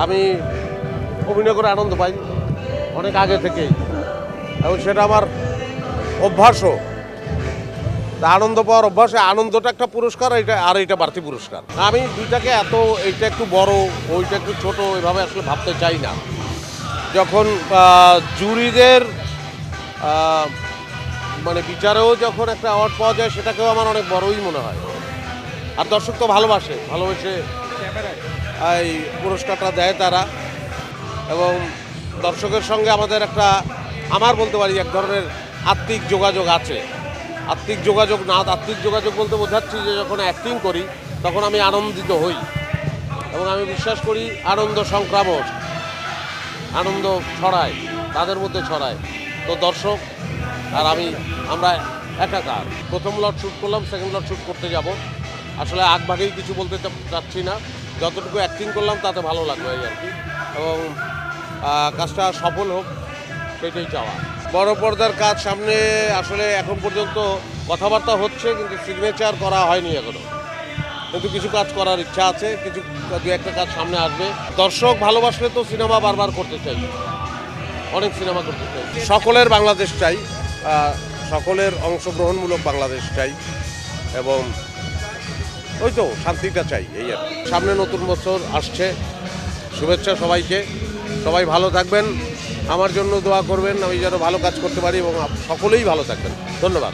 আমি অভিনয় করে আনন্দ পাই অনেক আগে থেকেই, এবং সেটা আমার অভ্যাসও। আনন্দ পাওয়ার অভ্যাসে আনন্দটা একটা পুরস্কার, এটা বাড়তি পুরস্কার। আমি দুইটাকে এইটা একটু বড়, ওইটা একটু ছোট, এভাবে আসলে ভাবতে চাই না। যখন জুরিদের মানে বিচারেও যখন একটা অ্যাওয়ার্ড পাওয়া যায়, সেটাকেও আমার অনেক বড়ই মনে হয়। আর দর্শক তো ভালোবেসে এই পুরস্কারটা দেয় তারা, এবং দর্শকের সঙ্গে আমাদের আমার বলতে পারি এক ধরনের আত্মিক যোগাযোগ আছে। আত্মিক যোগাযোগ বলতে বোঝাচ্ছি যে যখন অ্যাক্টিং করি তখন আমি আনন্দিত হই, এবং আমি বিশ্বাস করি আনন্দ সংক্রামক, আনন্দ ছড়ায়, তাদের মধ্যে ছড়ায়। তো দর্শক আর আমরা একাকার। প্রথম লট শ্যুট করলাম, সেকেন্ড লট শ্যুট করতে যাব। আসলে আগভাগেই কিছু বলতে চাচ্ছি না, যতটুকু অ্যাক্টিং করলাম তাতে ভালো লাগলো এই আর কি, এবং কাজটা সফল হোক সেটাই চাওয়া। বড় পর্দার কাজ সামনে আসলে এখন পর্যন্ত কথাবার্তা হচ্ছে, কিন্তু সিগনেচার করা হয়নি এখনো। কিন্তু কিছু কাজ করার ইচ্ছা আছে, দু একটা কাজ সামনে আসবে। দর্শক ভালোবাসলে তো সিনেমা বারবার করতে চাই, অনেক সিনেমা করতে চাই। সকলের বাংলাদেশ চাই, সকলের অংশগ্রহণমূলক বাংলাদেশ চাই, এবং ওই তো শান্তিটা চাই, এই আর কি। সামনে নতুন বছর আসছে, শুভেচ্ছা সবাইকে। সবাই ভালো থাকবেন, আমার জন্য দোয়া করবেন, আমি যেন ভালো কাজ করতে পারি, এবং সকলেই ভালো থাকবেন। ধন্যবাদ।